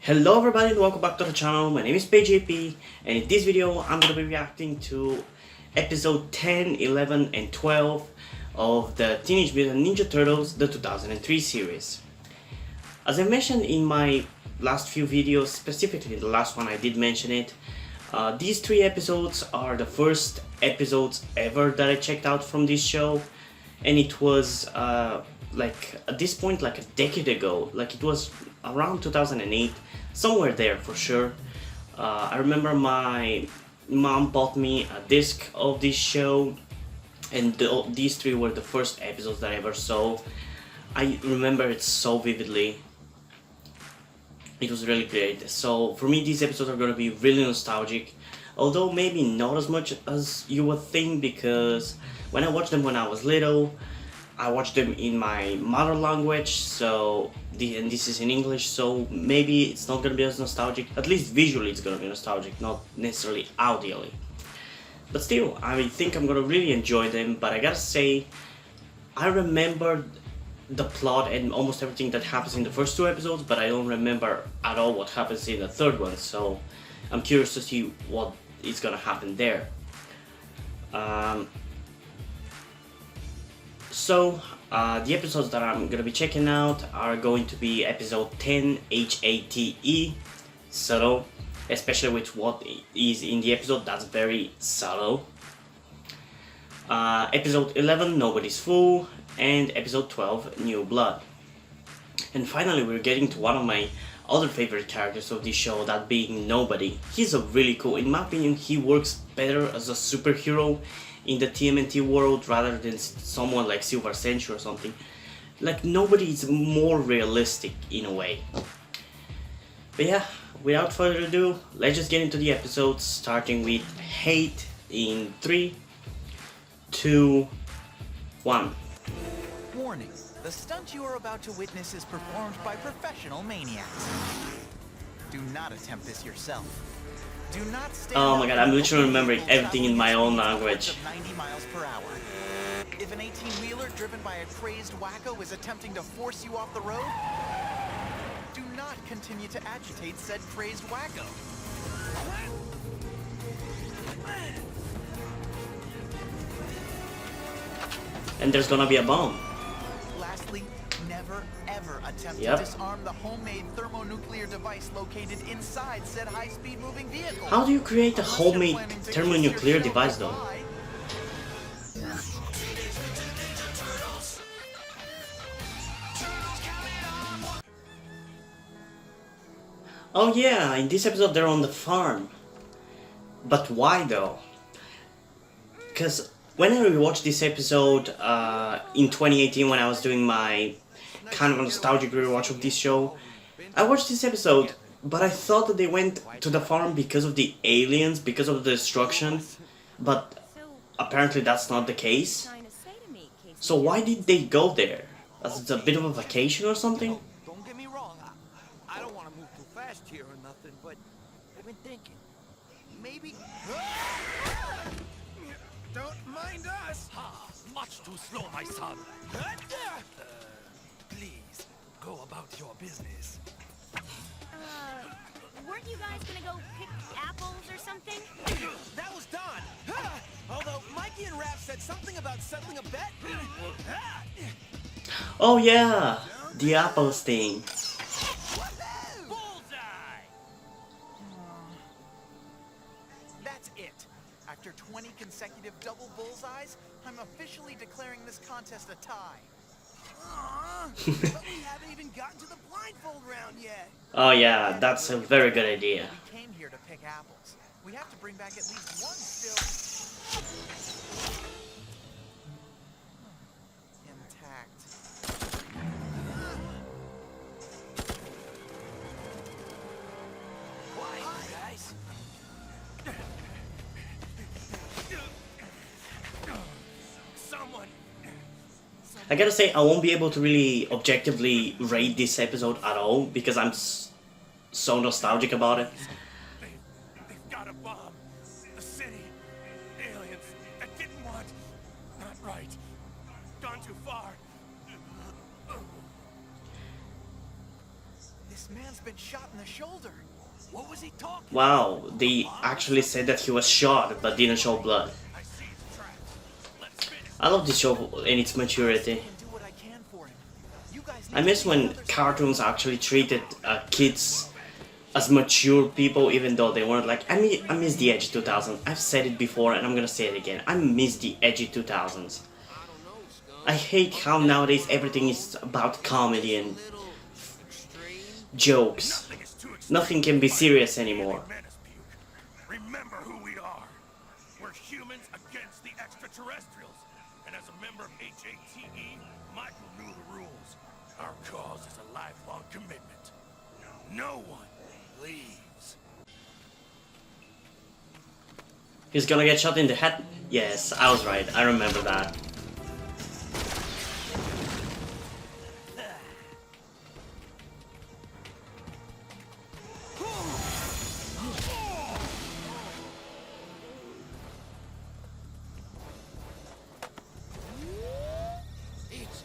Hello everybody and welcome back to the channel. My name is H.A.T.E and in this video I'm going to be reacting to episode 10, 11 and 12 of the Teenage Mutant Ninja Turtles, the 2003 series. As I mentioned in my last few videos, specifically the last one I did mention it, these three episodes are the first episodes ever that I checked out from this show, and it was like at this point like a decade ago, like it was around 2008, somewhere there for sure. I remember my mom bought me a disc of this show, and these three were the first episodes that I ever saw. I remember it so vividly. It was really great. So for me these episodes are going to be really nostalgic, although maybe not as much as you would think, because when I watched them when I was little, I watched them in my mother language, so and this is in English, so maybe it's not gonna be as nostalgic. At least visually it's gonna be nostalgic, not necessarily audially. But still, I think I'm gonna really enjoy them. But I gotta say, I remember the plot and almost everything that happens in the first two episodes, but I don't remember at all what happens in the third one, so I'm curious to see what is gonna happen there. The episodes that I'm gonna be checking out are going to be episode 10, H.A.T.E, subtle, especially with what is in the episode, that's very subtle. Episode 11, Nobody's Fool, and episode 12, New Blood. And finally we're getting to one of my other favorite characters of this show, that being Nobody. He's a really cool, in my opinion, he works better as a superhero in the TMNT world rather than someone like Silver Century or something. Like, Nobody is more realistic in a way. But yeah, without further ado, let's just get into the episodes, starting with H.A.T.E in 3, 2, 1. Warning, the stunt you are about to witness is performed by professional maniacs. Do not attempt this yourself. Do not stand Oh my god, I'm literally remembering everything in my own language. 90 miles per hour. If an 18-wheeler driven by a crazed wacko is attempting to force you off the road, do not continue to agitate said crazed wacko. And there's gonna be a bomb. Lastly, never ever attempt Yep. to disarm the homemade thermonuclear device located inside said high-speed moving vehicle. How do you create a Unless you're homemade planning to thermonuclear kiss your device show though? goodbye. Oh yeah, in this episode they're on the farm. But why though? Because when I rewatched this episode in 2018 when I was doing my kind of nostalgic rewatch of this show, I watched this episode, but I thought that they went to the farm because of the aliens, because of the destruction, but apparently that's not the case. So why did they go there? As it's a bit of a vacation or something? Don't get me wrong, I don't want to move too fast here or nothing, but I've been thinking, maybe... Don't mind us! Much too slow, my son. Please, go about your business. Weren't you guys gonna go pick apples or something? That was Don! Although Mikey and Raph said something about settling a bet. Oh yeah, the apples thing. Bullseye! That's it. After 20 consecutive double bullseyes, I'm officially declaring this contest a tie. But we haven't even gotten to the blindfold round yet. Oh yeah, that's a very good idea. We came here to pick apples. We have to bring back at least one still intact. Quiet, guys. Someone. I gotta say, I won't be able to really objectively rate this episode at all because I'm so nostalgic about it. They've got a bomb. The city. Aliens. I didn't want. Not right. Gone too far. This This man's been shot in the shoulder. What was he talking? Wow, they actually said that he was shot but didn't show blood. I see his tracks. Let's finish. I love this show and its maturity. I can do what I can for him. You guys I need miss to when be brothers. cartoons actually treated kids as mature people, even though they weren't. Like, I miss the edgy 2000s. I've said it before and I'm gonna say it again. I miss the edgy 2000s. I hate how nowadays everything is about comedy and jokes. Nothing is too extreme. Nothing can be serious anymore. Menace, Puke. Remember who we are. We're humans against the extraterrestrials. And as a member of H.A.T.E, Michael knew the rules. Our cause is a lifelong commitment. No one leaves. He's gonna get shot in the head? Yes, I was right. I remember that.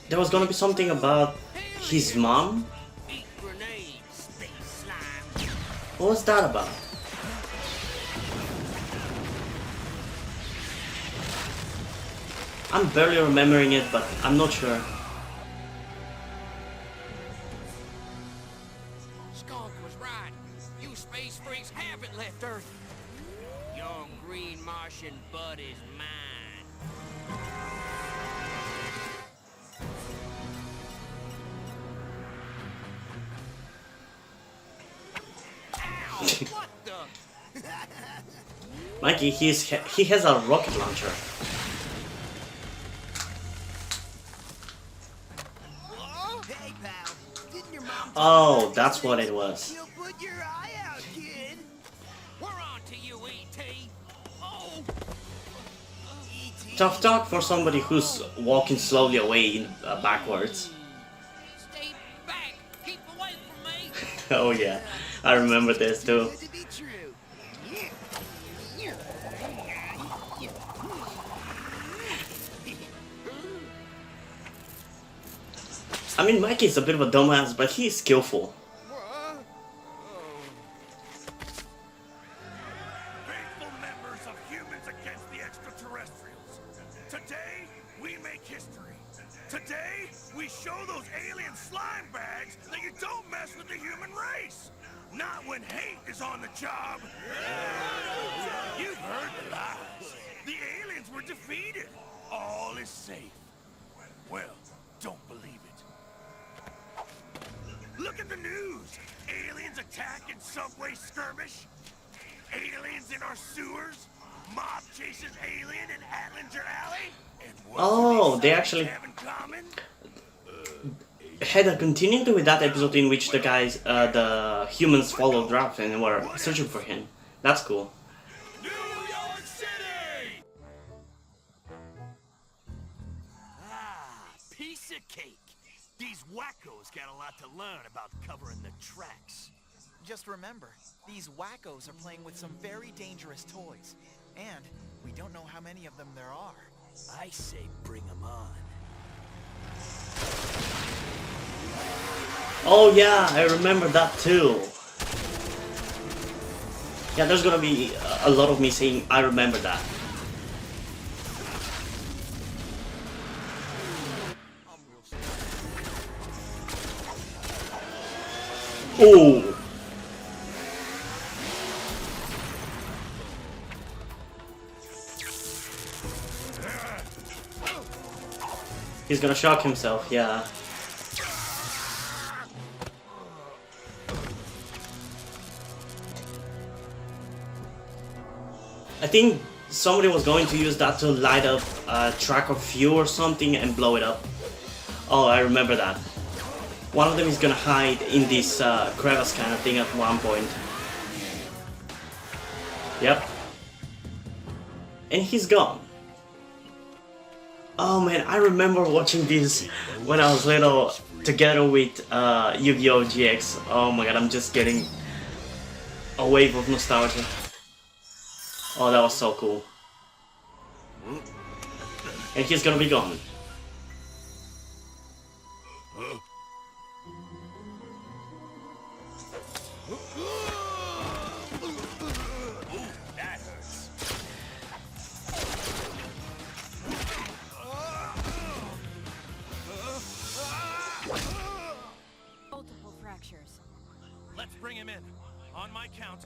There was gonna be something about his mom? Eat grenades, stay slime. What was that about? I'm barely remembering it, but I'm not sure. Skunk was right. You space freaks haven't left Earth. Young green Martian bud is mine. Ow, what the? Mikey, he has a rocket launcher. Hey, pal. Didn't your mom Oh, that's what it was. You'll put your eye out, kid. We're on to you, E.T. Oh! E.T. Tough talk for somebody who's walking slowly away backwards. Stay back! Keep away from me! Oh yeah, I remember this too. Good to be true. I mean, Mikey's a bit of a dumbass, but he's skillful. Faithful members of Humans Against the Extraterrestrials. Today, we make history. Today, we show those alien slime bags that you don't mess with the human race. Not when hate is on the job. You've heard the lies. The aliens were defeated. All is safe. Well, don't believe it. Look at the news. Aliens attack in subway skirmish. Aliens in our sewers. Mob chases alien in Atlinger Alley. And what do Oh, these they signs actually have in common? had a continuity with that episode in which the guys, the humans followed Ralph and were searching for him. That's cool. New York City! Ah, piece of cake. These wackos got a lot to learn about covering the tracks. Just remember, these wackos are playing with some very dangerous toys. And we don't know how many of them there are. I say bring them on. Oh yeah, I remember that too. Yeah, there's gonna be a lot of me saying I remember that. Oh! He's gonna shock himself, yeah. I think somebody was going to use that to light up a track of fuel or something and blow it up. Oh, I remember that. One of them is gonna hide in this crevice kind of thing at one point. Yep. And he's gone. Oh man, I remember watching this when I was little together with Yu-Gi-Oh! GX. Oh my god, I'm just getting a wave of nostalgia. Oh, that was so cool. And he's gonna be gone. That hurts. Multiple fractures. Let's bring him in. On my count.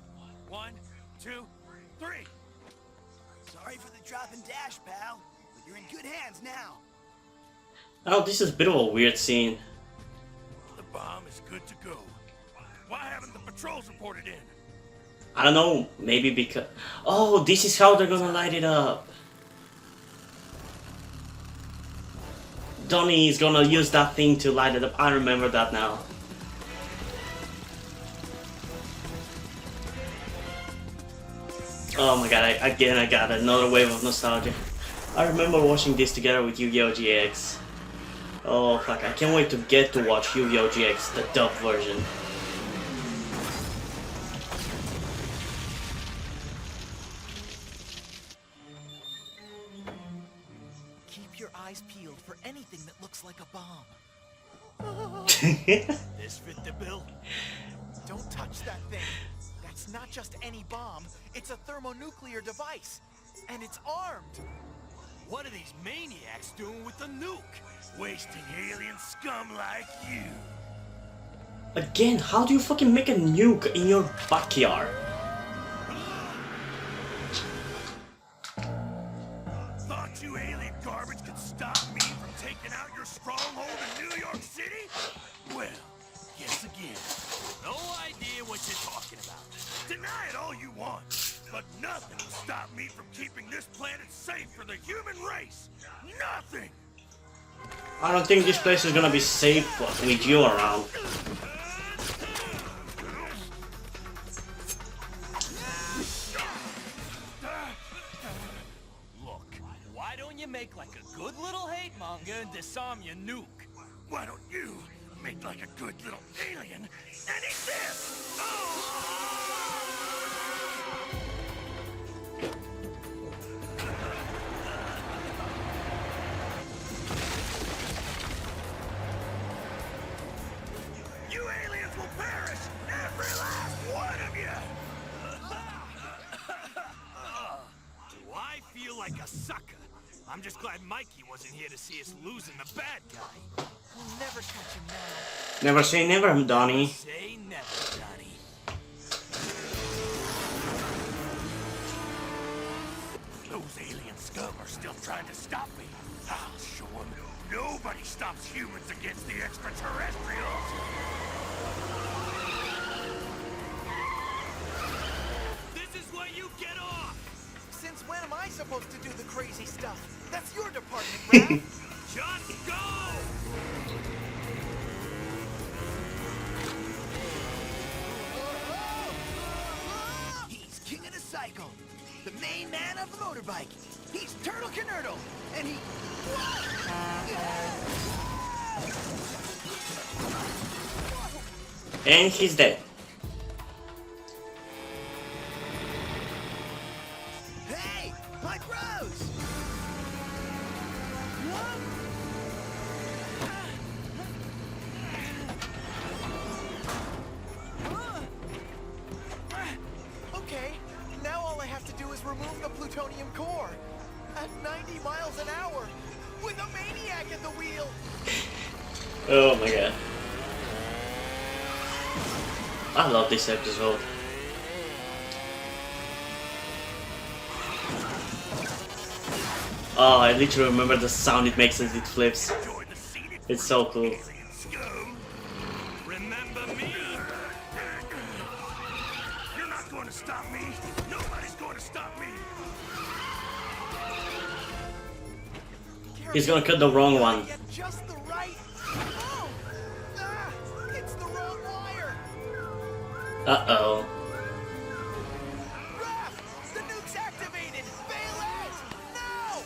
1, 2, 3. Sorry for the drop and dash, pal, but you're in good hands now. Oh, this is a bit of a weird scene. The bomb is good to go. Why haven't the patrols reported in? I don't know, maybe because... Oh, this is how they're gonna light it up. Donnie is gonna use that thing to light it up. I remember that now. Oh my god, again I got another wave of nostalgia. I remember watching this together with Yu-Gi-Oh! GX. Oh fuck, I can't wait to get to watch Yu-Gi-Oh! GX, the dub version. Keep your eyes peeled for anything that looks like a bomb. This fit the bill? Don't touch that thing. That's not just any bomb. It's a thermonuclear device. And it's armed. What are these maniacs doing with the nuke? Wasting alien scum like you. Again, how do you fucking make a nuke in your backyard? Thought you alien garbage could stop me from taking out your stronghold in New York City? Well, guess again. No idea what you're talking about. Deny it all you want, but nothing will stop me from keeping this planet safe for the human race. Nothing! I don't think this place is gonna be safe with you around. Look, why don't you make like a good little hate monger and disarm your nuke? Why don't you make like a good little alien and eat this? You aliens will perish, every last one of you! Do I feel like a sucker? I'm just glad Mikey wasn't here to see us losing the bad guy. We'll never catch him now. Never say never, Donnie. Say never, Donnie. Those alien scum are still trying to stop me. I'll show them. Nobody stops humans against the extraterrestrials. This is where you get off. Since when am I supposed to do the crazy stuff? That's your department, Raph. Just go! He's king of the cycle, the main man of the motorbike. He's Turtle Canurdle, and he... And he's dead. Hey, my bros! Okay, now all I have to do is remove the plutonium core. At 90 miles an hour, with a maniac at the wheel. Oh my god. I love this episode. Oh, I literally remember the sound it makes as it flips. Join the scene. It's so cool. Alien scum. Remember me? You're not going to stop me. Nobody's going to stop me. He's gonna cut the wrong one. Get just the right. Oh! Ah! It's the wrong wire. Uh-oh. Raph! The nuke's activated. Fail it! No!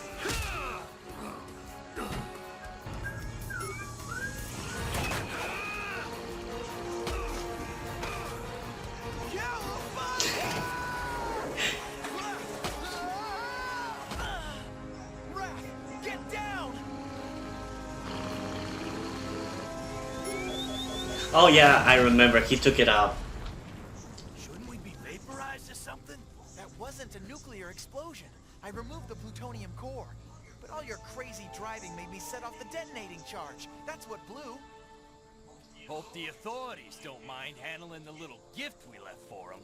Raph, get down! Oh yeah, I remember. He took it out. wasn't a nuclear explosion. I removed the plutonium core. But all your crazy driving made me set off the detonating charge. That's what blew. Hope the authorities don't mind handling the little gift we left for them.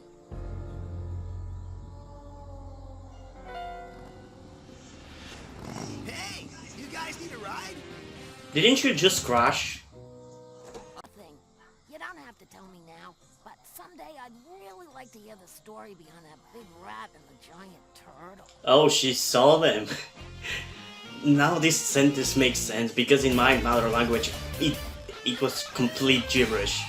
Hey, you guys need a ride? Didn't you just crash? Thing. You don't have to tell me now, but someday I'd really like to hear the story behind that big rat and the giant turtle. Oh, she saw them. Now this sentence makes sense because in my mother language it was complete gibberish.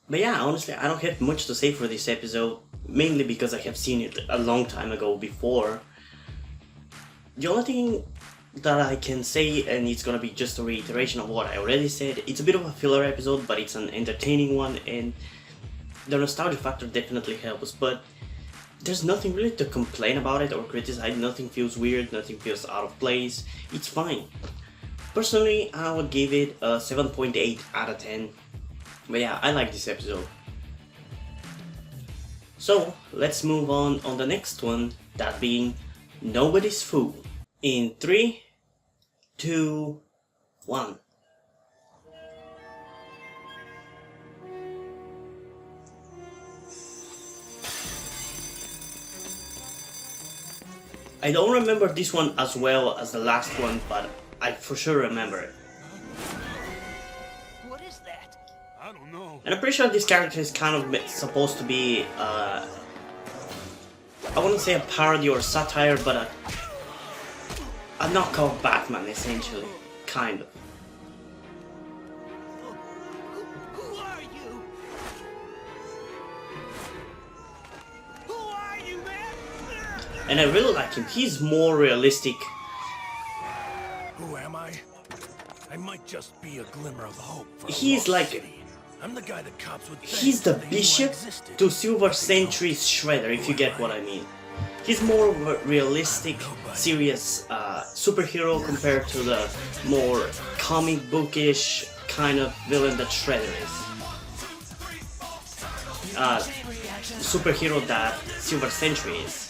But yeah, honestly, I don't have much to say for this episode, mainly because I have seen it a long time ago before. The only thing that I can say, and it's gonna be just a reiteration of what I already said, it's a bit of a filler episode, but it's an entertaining one, and the nostalgia factor definitely helps, but there's nothing really to complain about it or criticize. Nothing feels weird, nothing feels out of place, it's fine. Personally, I would give it a 7.8 out of 10, but yeah, I like this episode. So, let's move on the next one, that being Nobody's Fool. In 3, 2, 1. I don't remember this one as well as the last one, but I for sure remember it. What is that? I don't know. And I'm pretty sure this character is kind of supposed to be, I wouldn't say a parody or satire, but a knockoff Batman, essentially. Kind of. Who are you? Who are you, man? And I really like him. He's more realistic. Who am I? I might just be a glimmer of hope for He's like... I'm the guy that cops would He's the Bishop to Silver Sentry's Shredder, if you get what I mean. He's more of a realistic, serious superhero compared to the more comic bookish kind of villain that Shredder is. Superhero that Silver Sentry is.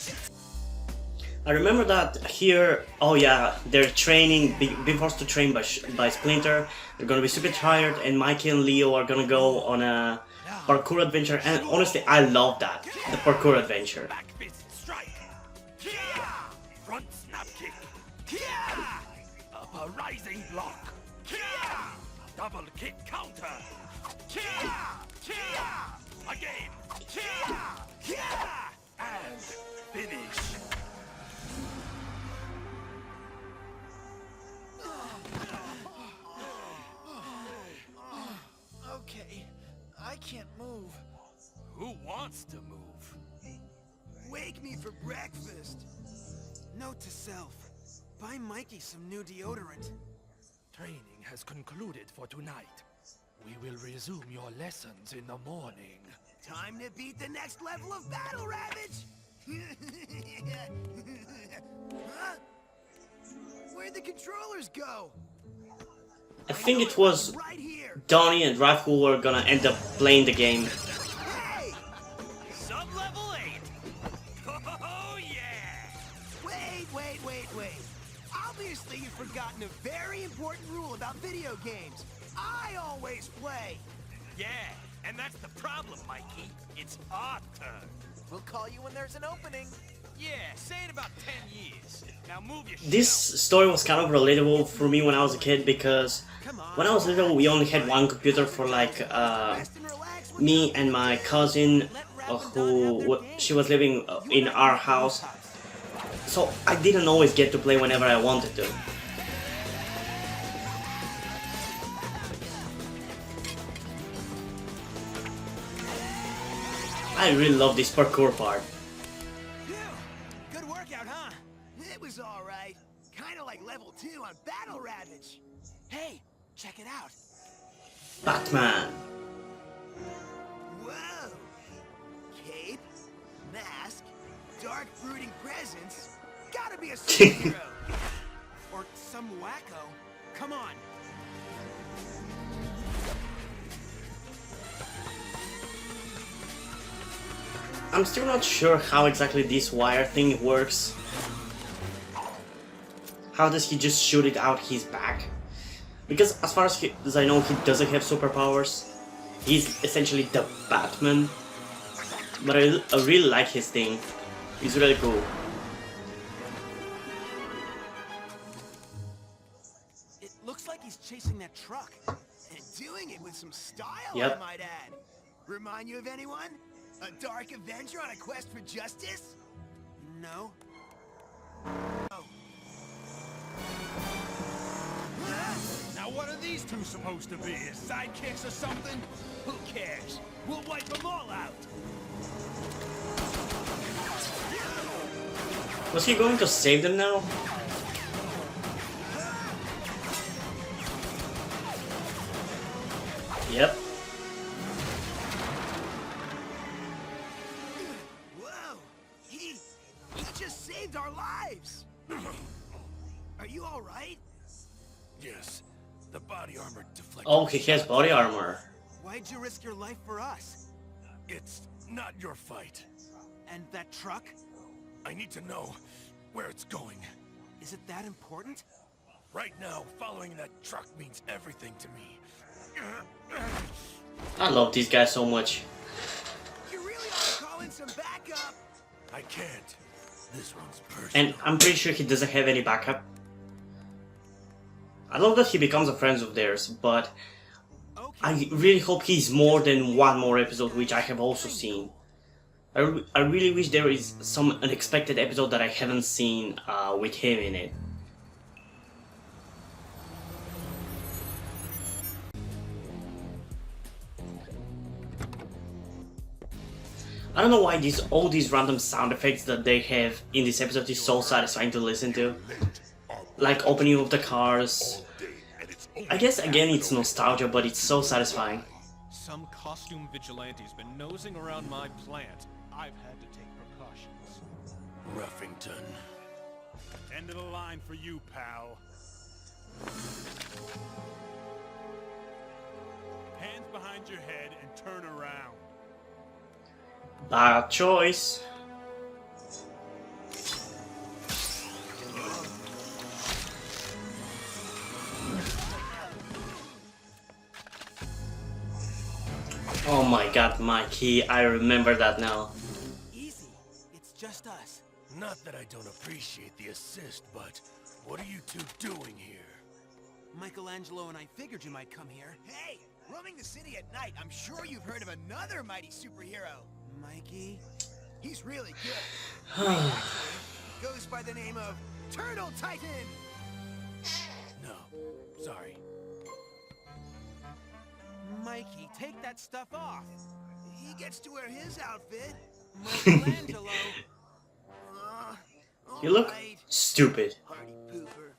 I remember that here, oh yeah, they're training, being forced to train by Splinter. They're gonna be super tired, and Mikey and Leo are gonna go on a parkour adventure, and honestly, I love that, the parkour adventure. Back fist strike. Front snap kick. Upper rising block. Double kick counter. Again. And finish. Okay, I can't move. Who wants to move? Wake me for breakfast. Note to self, buy Mikey some new deodorant. Training has concluded for tonight. We will resume your lessons in the morning. Time to beat the next level of battle, Ravage! Huh? Where'd the controllers go? I think it was Right here! Donnie and Raph who were gonna end up playing the game. Hey! Sub-level 8. Oh yeah! Wait. Obviously you've forgotten a very important rule about video games. I always play! Yeah, and that's the problem, Mikey. It's our turn. We'll call you when there's an opening. Yeah, say it about 10 years. Now move your This story was kind of relatable for me when I was a kid, because when I was little we only had one computer for like me and my cousin she was living in our house, so I didn't always get to play whenever I wanted to. I really love this parkour part. Good workout, huh? It was alright. Kinda like level 2 on Battle Ravage. Hey, check it out. Batman. Whoa! Cape, mask, dark brooding presence. Gotta be a superhero! Or some wacko. Come on. I'm still not sure how exactly this wire thing works. How does he just shoot it out his back? Because as far as I know, he doesn't have superpowers. He's essentially the Batman. But I really like his thing. It's really cool. It looks like he's chasing that truck. And doing it with some style, Yep. I might add. Remind you of anyone? A dark Avenger on a quest for justice? No? Oh. Now what are these two supposed to be? His sidekicks or something? Who cares? We'll wipe them all out. Was he going to save them now? Yep. Whoa! He just saved our lives! Are you alright? Yes, the body armor deflected. Oh, he has body armor. Why'd you risk your life for us? It's not your fight. And that truck? I need to know where it's going. Is it that important? Right now, following that truck means everything to me. I love these guys so much. You really ought to call in some backup! I can't. This one's personal. And I'm pretty sure he doesn't have any backup. I love that he becomes a friend of theirs, but I really hope he's more than one more episode, which I have also seen. I really wish there is some unexpected episode that I haven't seen with him in it. I don't know why all these random sound effects that they have in this episode is so satisfying to listen to. Like opening of the cars. I guess again it's nostalgia, but it's so satisfying. Some costume vigilante's been nosing around my plant. I've had to take precautions. Ruffington. End of the line for you, pal. Hands behind your head and turn around. Bad choice. Oh my god, Mikey, I remember that now. Easy. It's just us. Not that I don't appreciate the assist, but what are you two doing here? Michelangelo and I figured you might come here. Hey! Roaming the city at night, I'm sure you've heard of another mighty superhero. Mikey? He's really good. Goes by the name of Turtle Titan! No, sorry. Mikey, take that stuff off. He gets to wear his outfit. Michelangelo. You look alright. stupid. Party pooper.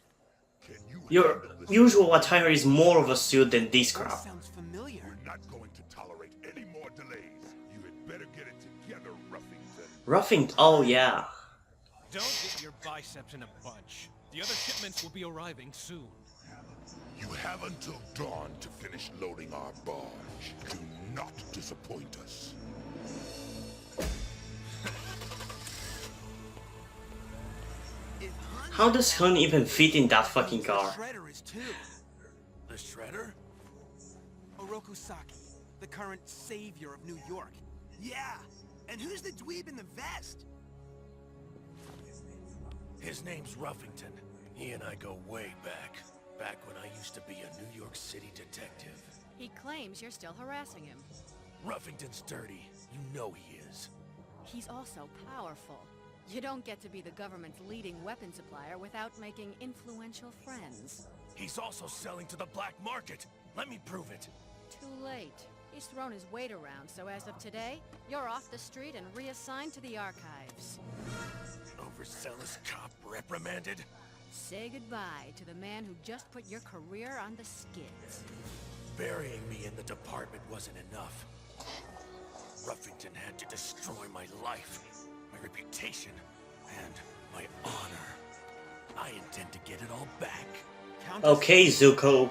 Your usual attire is more of a suit than this crap. Sounds familiar. We're not going to tolerate any more delays. You had better get it together, Ruffington. Ruffington, oh yeah. Don't get your biceps in a bunch. The other shipments will be arriving soon. You have until dawn to finish loading our barge. Do not disappoint us. How does Hun even fit in that fucking car? Shredder is too. The Shredder? Oroku Saki, the current savior of New York. Yeah, and who's the dweeb in the vest? His name's Ruffington. He and I go way back. Back when I used to be a New York City detective. He claims you're still harassing him. Ruffington's dirty. You know he is. He's also powerful. You don't get to be the government's leading weapon supplier without making influential friends. He's also selling to the black market. Let me prove it. Too late. He's thrown his weight around, so as of today, you're off the street and reassigned to the archives. Overzealous cop reprimanded? Say goodbye to the man who just put your career on the skids. Burying me in the department wasn't enough. Ruffington had to destroy my life, my reputation, and my honor. I intend to get it all back. Okay, Zuko.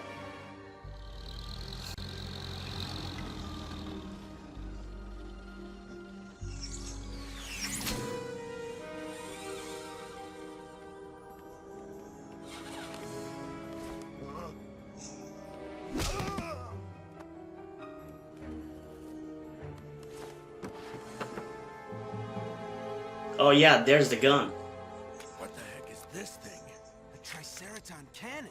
Oh yeah, there's the gun. What the heck is this thing? A Triceraton cannon.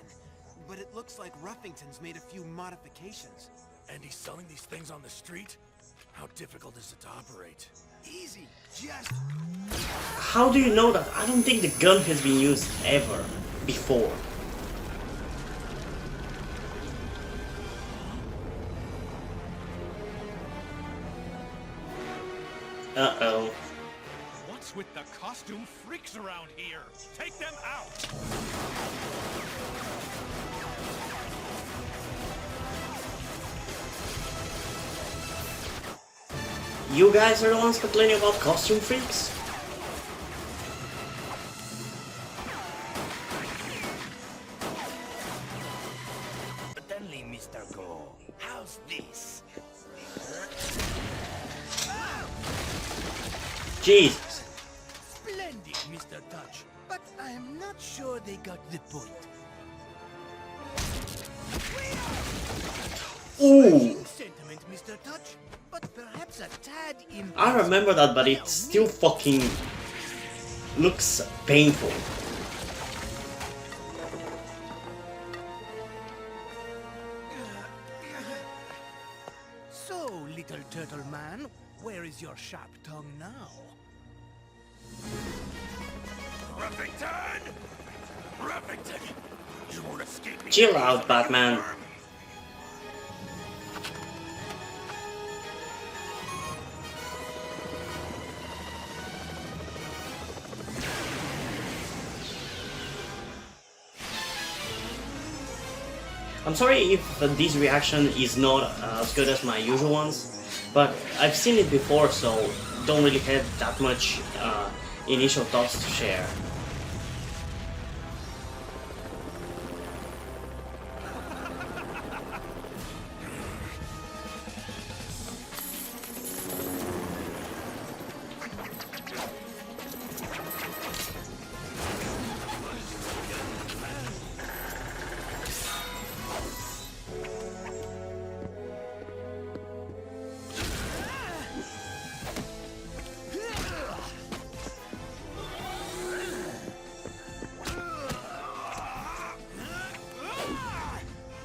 But it looks like Ruffington's made a few modifications. And he's selling these things on the street? How difficult is it to operate? Easy. Just... How do you know that? I don't think the gun has been used ever before. Uh-oh. What's with the costume freaks around here? Take them out! You guys are the ones complaining about costume freaks? Suddenly, Mr. Go. How's this? Jesus. Splendid, Mr. Touch. But I am not sure they got the point. Ooh. Sentiment, Mr. Touch. But perhaps a tad in... I remember that, but it still fucking looks painful. So, little turtle man, where is your sharp tongue now? Ruffington! Ruffington! You won't escape me. Chill out, Batman. I'm sorry if this reaction is not as good as my usual ones, but I've seen it before, so don't really have that much initial thoughts to share.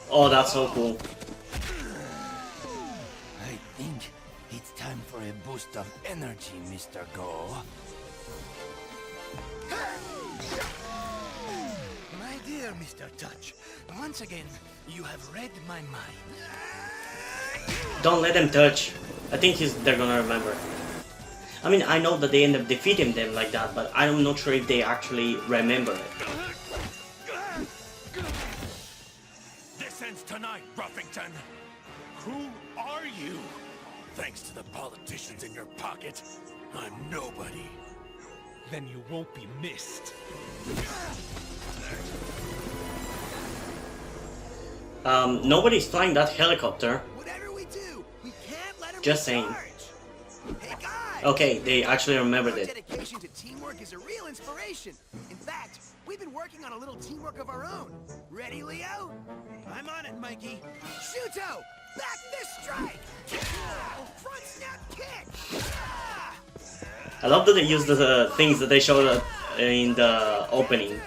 Oh, that's so cool. I think it's time for a boost of energy, Mr. Go. My dear Mr. Touch, once again, you have read my mind. Don't let them touch. I think they're gonna remember. I mean, I know that they end up defeating them like that, but I'm not sure if they actually remember it. This ends tonight, Ruffington. Who are you? Thanks to the politicians in your pocket, I'm nobody. Then you won't be missed. Nobody's flying that helicopter. Whatever we do, we can't let him Just saying. recharge. Hey guys! Okay, they actually remembered Your it. dedication to teamwork is a real inspiration. In fact, we've been working on a little teamwork of our own. Ready, Leo? I'm on it, Mikey. Shuto! Back this strike! Front snap kick! I love that they use the things that they showed in the opening.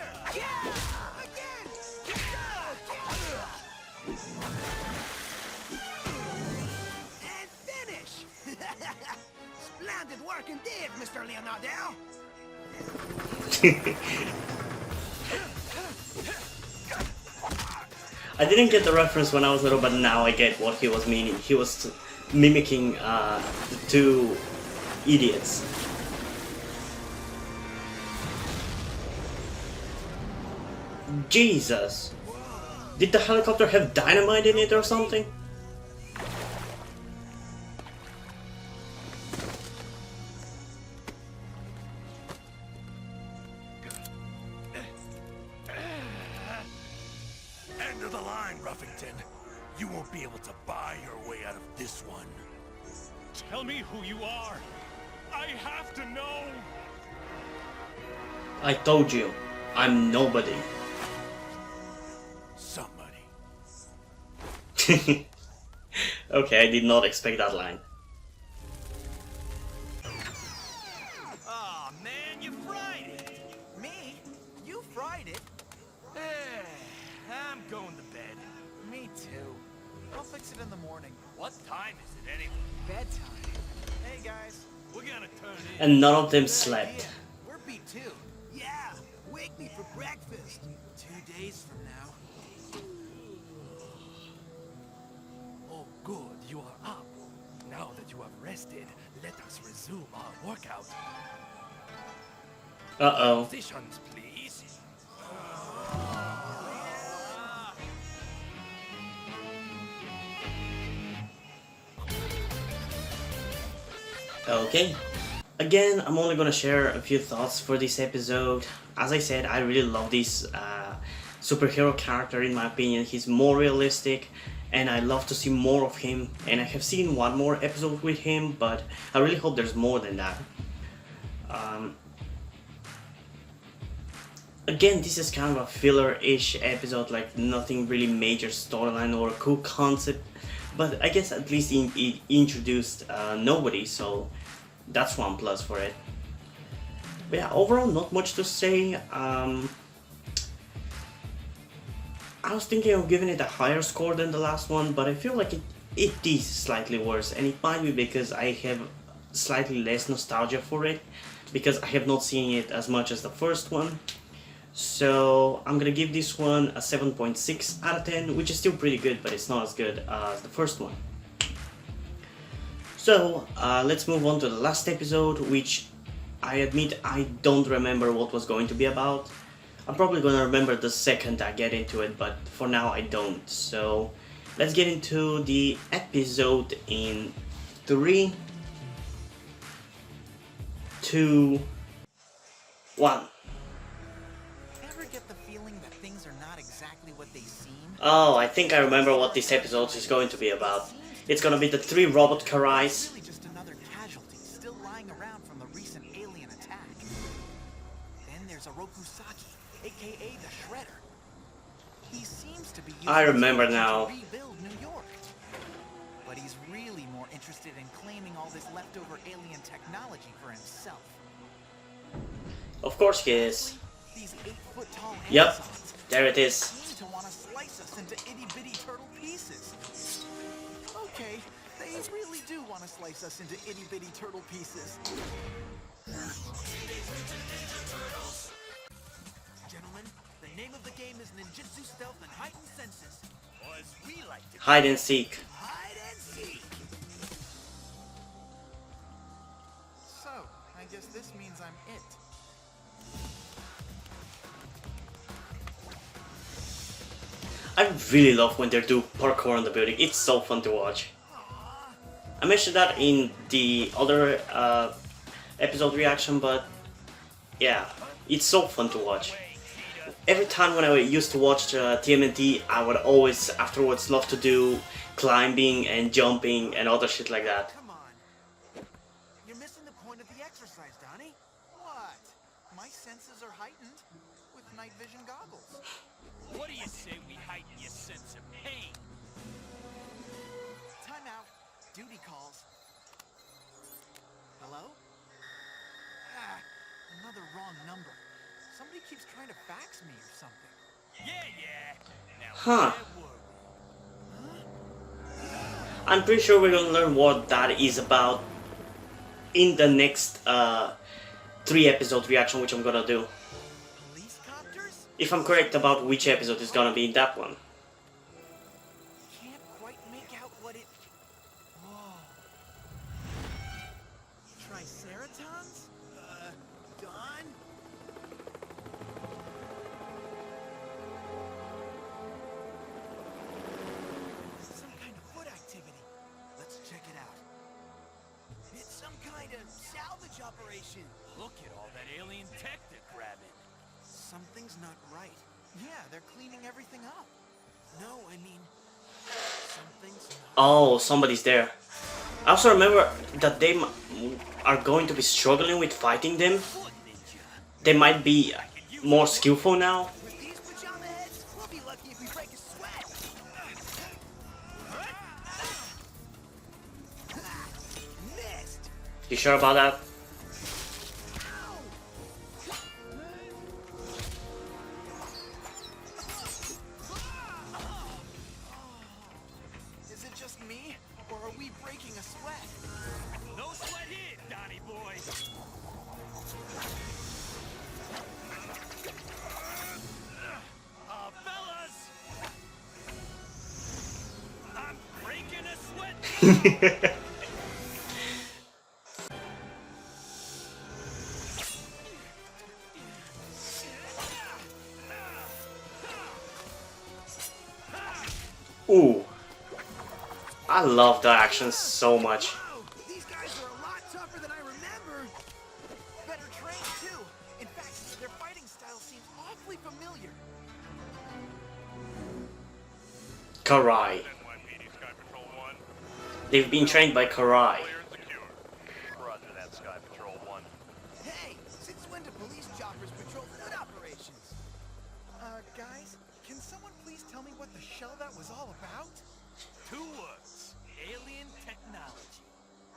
And finish! Splendid work indeed, Mr. Leonardo! I didn't get the reference when I was little, but now I get what he was meaning. He was mimicking the two idiots. Jesus! Did the helicopter have dynamite in it or something? End of the line, Ruffington. You won't be able to buy your way out of this one. Tell me who you are. I have to know. I told you, I'm nobody. Somebody. Okay, I did not expect that line. Aw, man, you fried it. Me? You fried it? I'm going to bed. Me too. I'll fix it in the morning. What time is it anyway? Bedtime. Hey guys. We're gonna turn in. And none of them Good slept. idea. We're beat too. Yeah, wake me for breakfast. 2 days from now. Oh, good, you are up. Now that you have rested, let us resume our workout. Uh-oh. Positions, please. Okay. Again, I'm only gonna share a few thoughts for this episode. As I said, I really love this superhero character. In my opinion, he's more realistic, and I love to see more of him. And I have seen one more episode with him, but I really hope there's more than that. Again, this is kind of a filler-ish episode, like nothing really major storyline or a cool concept. But I guess at least it introduced nobody, so that's one plus for it. But yeah, overall, not much to say. I was thinking of giving it a higher score than the last one, but I feel like it is slightly worse, and it might be because I have slightly less nostalgia for it, because I have not seen it as much as the first one. So I'm gonna give this one a 7.6 out of 10, which is still pretty good, but it's not as good as the first one. So let's move on to the last episode, which I admit I don't remember what was going to be about. I'm probably gonna remember the second I get into it, but for now I don't. So let's get into the episode in 3, 2, 1. Ever get the feeling that things are not exactly what they seem? Oh, I think I remember what this episode is going to be about. It's gonna be the 3 robot Karais. Really just another casualty still lying around from the recent alien attack. Then there's Orokusaki, aka the Shredder. He seems to be using I remember this now. to rebuild New York. But he's really more interested in claiming all this leftover alien technology for himself. Of course he is. These 8-foot-tall Yep, Amazons there it is. seem to want to slice us into itty-bitty turtle pieces. Okay, they really do want to slice us into itty-bitty turtle pieces. Gentlemen, the name of the game is Ninjutsu Stealth and Heightened Senses. Or as we like to Hide and seek. hide and seek. So, I guess this means I'm it. I really love when they do parkour on the building. It's so fun to watch. I mentioned that in the other episode reaction, but yeah, it's so fun to watch. Every time when I used to watch TMNT, I would always afterwards love to do climbing and jumping and other shit like that. Come on. You're missing the point of the exercise, Donnie. What? My senses are heightened with night vision goggles. What do you say we heighten your sense of pain? Time out. Duty calls. Hello? Ah, another wrong number. Somebody keeps trying to fax me or something. Yeah. Now, Huh. where were we? I'm pretty sure we're gonna learn what that is about in the next 3 episode reaction, which I'm gonna do. Police copters? If I'm correct about which episode is gonna be in that one. Can't quite make out what it... Whoa. Triceratons? Don? Some kind of foot activity. Let's check it out. It's some kind of salvage operation. Look at all that alien tech they're grabbing. Something's not right. Yeah, they're cleaning everything up. No, I mean, something's not. Oh, somebody's there. I also remember that they are going to be struggling with fighting them. Foot ninja. They might be more skillful now. With these pajama heads, we'll be lucky if we break a sweat. Missed. You sure about that? Ooh. I love the action so much. Whoa! These guys are a lot tougher than I remember. Better trained too. In fact, their fighting style seems awfully familiar. Karai. NYPD Sky Patrol 1. They've been trained by Karai. Clear and secure. Roger that, Sky Patrol 1. Hey, since when do police choppers patrol food operations? Guys, can someone please tell me what the shell that was all about? 2 words. Alien technology.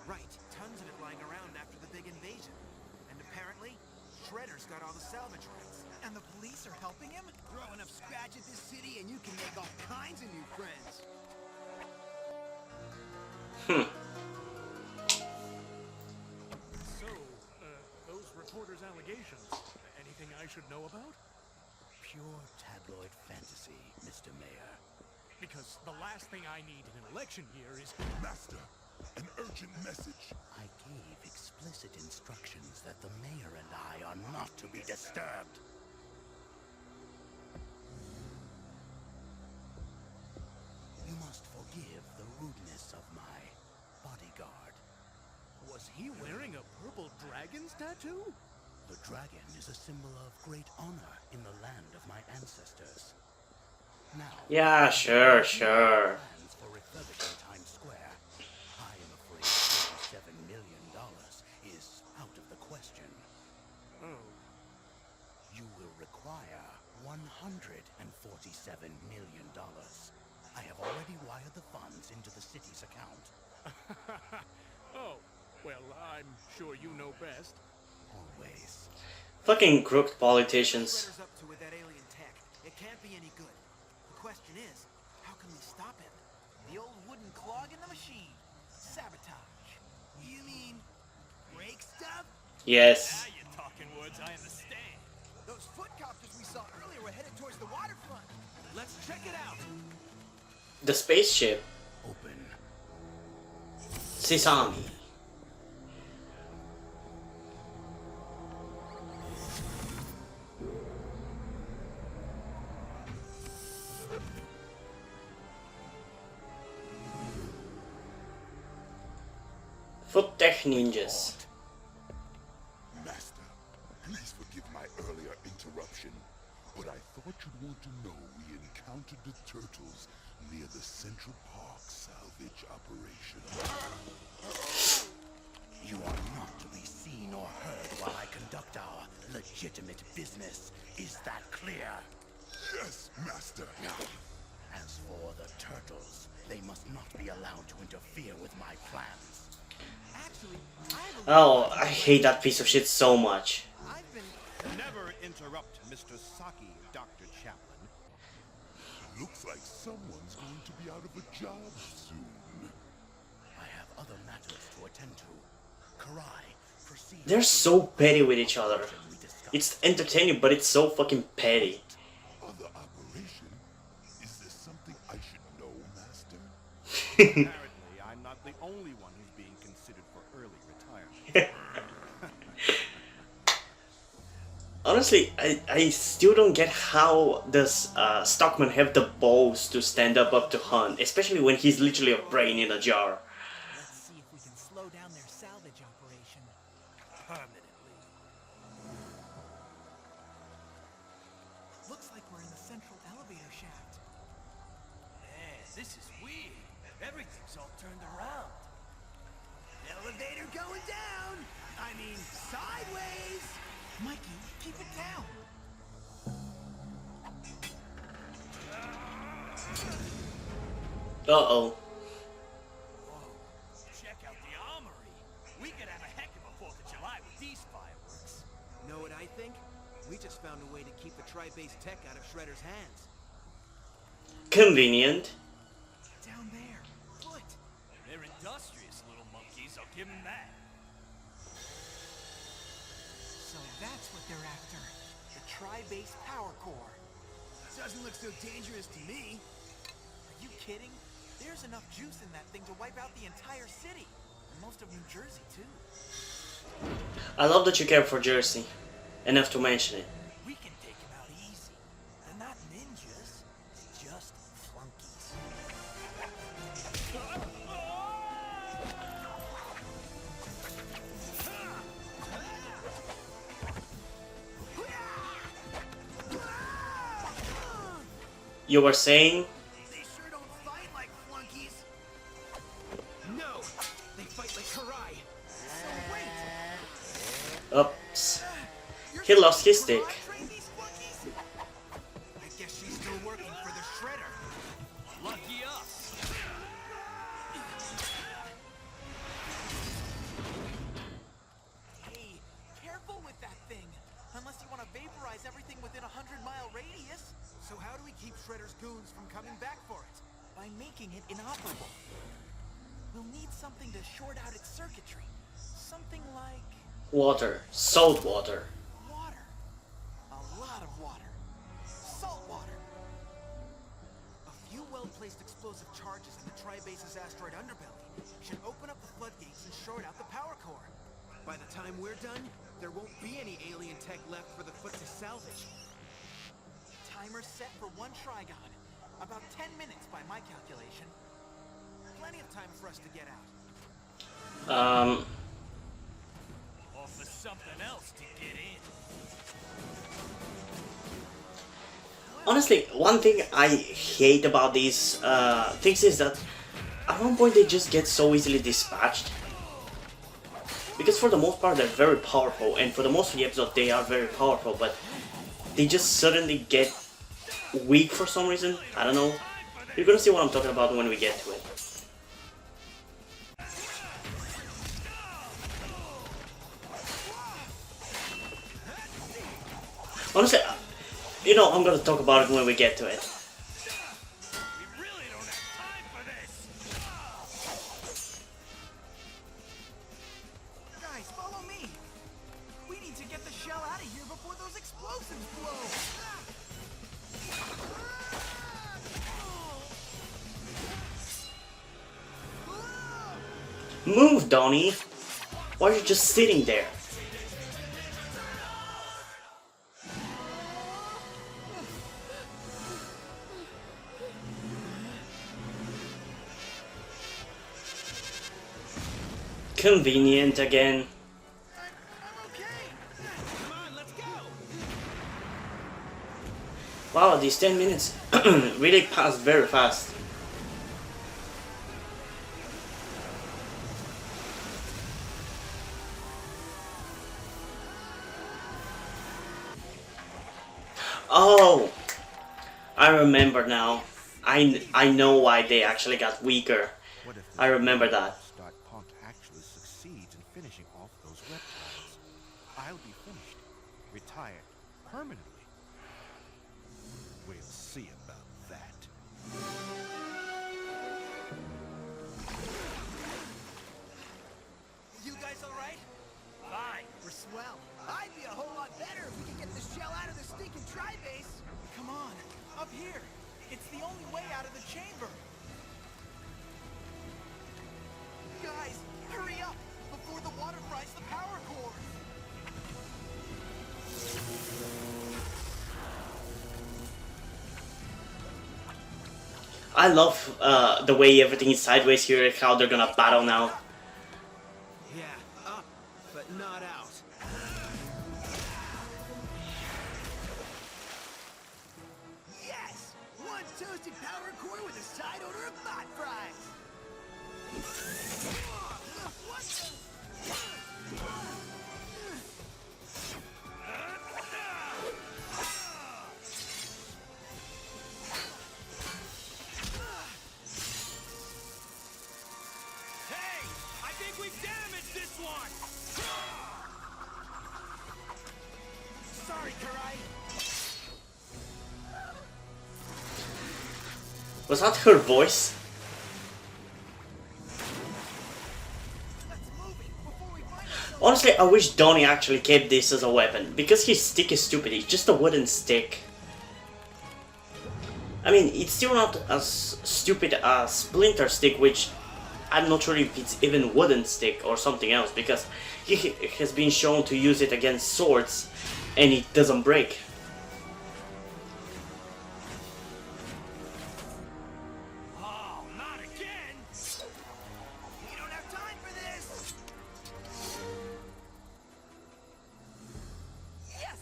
Right, tons of it lying around after the big invasion. And apparently, Shredder's got all the salvage rights. And the police are helping him? Throw enough scratch at this city and you can make all kinds of new friends. So, those reporters' allegations, anything I should know about? Pure tabloid fantasy, Mr. Mayor. Because the last thing I need in an election year is... Master, an urgent message. I gave explicit instructions that the mayor and I are not to be disturbed. You must forgive the rudeness of my bodyguard. Was he wearing a purple dragon's tattoo? The dragon is a symbol of great honor in the land of my ancestors. Now, Yeah, sure. plans for refurbishing Times Square. I am afraid $37 million is out of the question. Oh. You will require $147 million. I have already wired the funds into the city's account. Oh, well, I'm sure you know best. Always. Fucking crooked politicians. Shredder's up to with that alien tech. It can't be any good. The question is, how can we stop him? The old wooden clog in the machine. Sabotage. You mean break stuff? Yes. Now you're talking words I understand. Those foot copters we saw earlier were headed towards the waterfront. Let's check it out. The spaceship. Open. Sesame. Foot Tech Ninjas. Master, please forgive my earlier interruption, but I thought you'd want to know we encountered the turtles near the Central Park salvage operation. You are not to be seen or heard while I conduct our legitimate business. Is that clear? Yes, Master. As for the turtles, they must not be allowed to interfere with my plans. Actually, I have a Oh, I hate that piece of shit so much. I've been... Never interrupt Mr. Saki, Dr. Chaplin. Looks like someone's going to be out of a job soon. I have other matters to attend to. Karai, proceed. They're so petty with each other. We discuss. It's entertaining, but it's so fucking petty. Other operation? Is there something I should know, Master? Apparently, I'm not the only one who's being considered for early retirement. Honestly, I still don't get how does Stockman have the balls to stand up to Hunt, especially when he's literally a brain in a jar. Let's see if we can slow down their salvage operation. Permanently. Looks like we're in the central elevator shaft. Man, this is weird. Everything's all turned around. Elevator going down! I mean, sideways! Mikey, keep it down. Uh-oh. Check out the armory. We could have a heck of a 4th of July with these fireworks. Know what I think? We just found a way to keep the tri-base tech out of Shredder's hands. Convenient. Down there. Foot. They're industrious little monkeys, I'll give them that. So that's what they're after. The tri-base power core. Doesn't look so dangerous to me. Are you kidding? There's enough juice in that thing to wipe out the entire city. And most of New Jersey, too. I love that you care for Jersey. Enough to mention it. We can take him out easy. They're not ninjas, just flunkies. You were saying? They sure don't fight like flunkies. No, they fight like Karai. So wait. Oops. He lost his stick. I guess she's still working for the Shredder. Lucky us. Hey, careful with that thing. Unless you want to vaporize everything within a 100-mile radius. So how do we keep Shredder's goons from coming back for it? By making it inoperable. We'll need something to short out its circuitry. Something like Water. Salt water. water. A lot of water. Salt water. A few well-placed explosive charges in the Tri-Base's asteroid underbelly should open up the floodgates and short out the power core. By the time we're done, there won't be any alien tech left for the foot to salvage. Timer set for one Trigon. About 10 minutes by my calculation. Plenty of time for us to get out. Or for something else to get in. Honestly, one thing I hate about these things is that at one point they just get so easily dispatched. Because for the most part they're very powerful, and for the most of the episode they are very powerful, but they just suddenly get weak for some reason. I don't know. You're gonna see what I'm talking about when we get to it. Honestly, you know, I'm gonna talk about it when we get to it. We really don't have time for this. Guys, follow me. We need to get the shell out of here before those explosives blow. Move, Donnie! Why are you just sitting there? Convenient again. I'm okay. Come on, let's go. Wow, these 10 minutes really passed very fast. Oh, I remember now. I know why they actually got weaker. What if I remember that. Start Punk actually succeeds in finishing off those reptiles? I'll be finished, retired permanently. We'll see about that. You guys all right? Fine. We're swell. I'd be a whole lot better if we could get the shell out of the stinking Tri-Base. Come on, up here. It's the only way out of the chamber. Guys, hurry up before the water fries the power core. I love the way everything is sideways here, how they're gonna battle now. Yeah, up, but not out. Yes! One toasted power core with a side order of hot fries! What Hey! I think we've damaged this one! Sorry, Karai. Was that her voice? Let's move it before we find ourselves. Honestly, I wish Donnie actually kept this as a weapon, because his stick is stupid, it's just a wooden stick. I mean, it's still not as stupid as Splinter Stick, which I'm not sure if it's even wooden stick or something else, because he has been shown to use it against swords and it doesn't break. Oh, not again! We don't have time for this! Yes,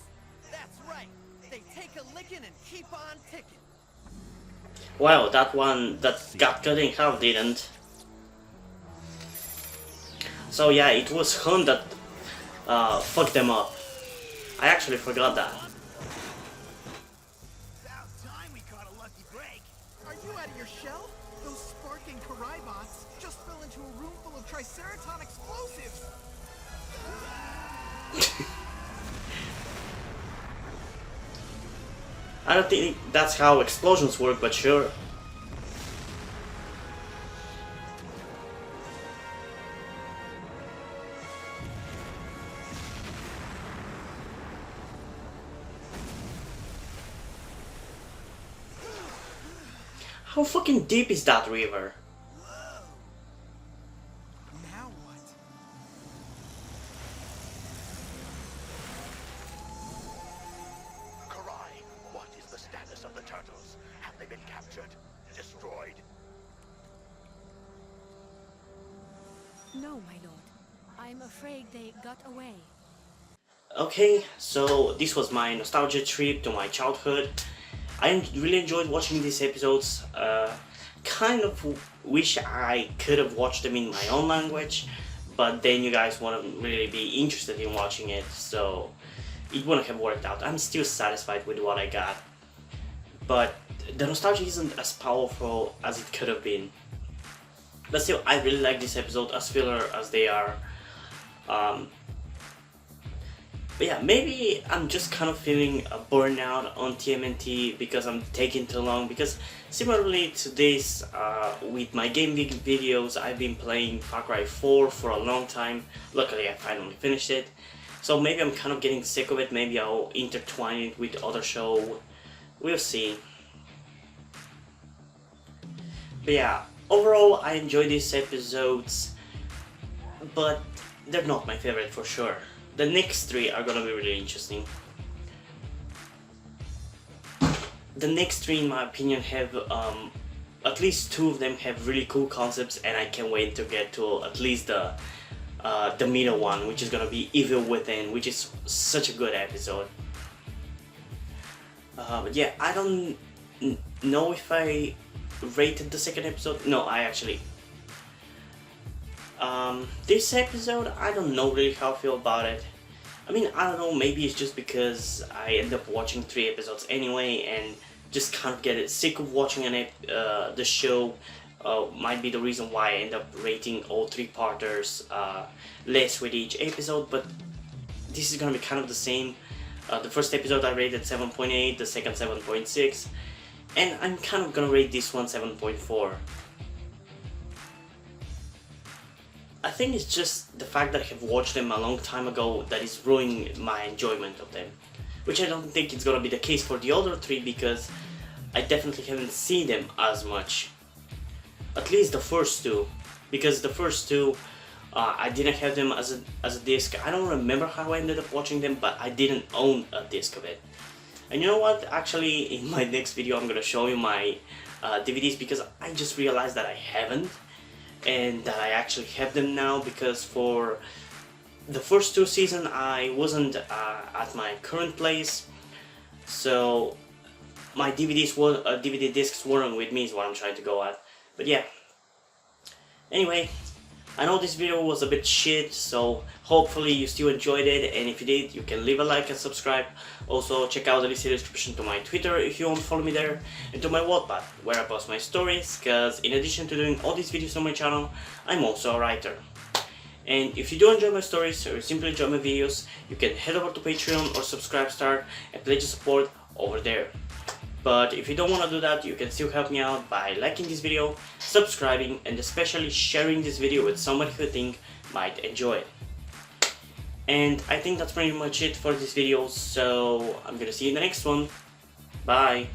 that's right. They take a licking and keep on ticking. Wow, that one that got cut in half didn't. So yeah, it was Hun that fucked them up. I actually forgot that. About time we caught a lucky break. Are you out of your shell? Those sparking Karibots just fell into a room full of Triceraton explosives. I don't think that's how explosions work, but sure. How fucking deep is that river? Now what? Karai, what is the status of the turtles? Have they been captured? Destroyed? No, my lord. I'm afraid they got away. Okay, so this was my nostalgia trip to my childhood. I really enjoyed watching these episodes. Kind of wish I could have watched them in my own language, but then you guys wouldn't really be interested in watching it, so it wouldn't have worked out. I'm still satisfied with what I got, but the nostalgia isn't as powerful as it could have been. But still, I really like this episode, as filler as they are. But yeah, maybe I'm just kind of feeling a burnout on TMNT because I'm taking too long, because similarly to this, with my game videos, I've been playing Far Cry 4 for a long time. Luckily I finally finished it, so maybe I'm kind of getting sick of it. Maybe I'll intertwine it with other show, we'll see. But yeah, overall I enjoy these episodes, but they're not my favorite for sure. The next three are gonna be really interesting. The next three, in my opinion, have at least two of them have really cool concepts, and I can't wait to get to at least the middle one, which is gonna be Evil Within, which is such a good episode. But yeah, I don't know if I rated the second episode. No, I actually. This episode, I don't know really how I feel about it. I mean, I don't know, maybe it's just because I end up watching 3 episodes anyway and just kind of get sick of watching the show. Might be the reason why I end up rating all 3-parters less with each episode, but this is gonna be kind of the same. The first episode I rated 7.8, the second 7.6, and I'm kind of gonna rate this one 7.4. I think it's just the fact that I have watched them a long time ago that is ruining my enjoyment of them. Which I don't think it's gonna be the case for the other 3, because I definitely haven't seen them as much. At least the first 2. Because the first 2, I didn't have them as a disc. I don't remember how I ended up watching them, but I didn't own a disc of it. And you know what? Actually, in my next video I'm gonna show you my DVDs, because I just realized that I haven't. And that I actually have them now, because for the first 2 seasons I wasn't at my current place, so my DVD discs weren't with me, is what I'm trying to go at. But yeah, anyway, I know this video was a bit shit, so hopefully you still enjoyed it, and if you did, you can leave a like and subscribe. Also, check out the listed description to my Twitter if you want to follow me there, and to my Wattpad, where I post my stories, because in addition to doing all these videos on my channel, I'm also a writer. And if you do enjoy my stories, or simply enjoy my videos, you can head over to Patreon or Subscribestar and pledge your support over there. But if you don't want to do that, you can still help me out by liking this video, subscribing, and especially sharing this video with somebody who you think might enjoy it. And I think that's pretty much it for this video, so I'm gonna see you in the next one. Bye!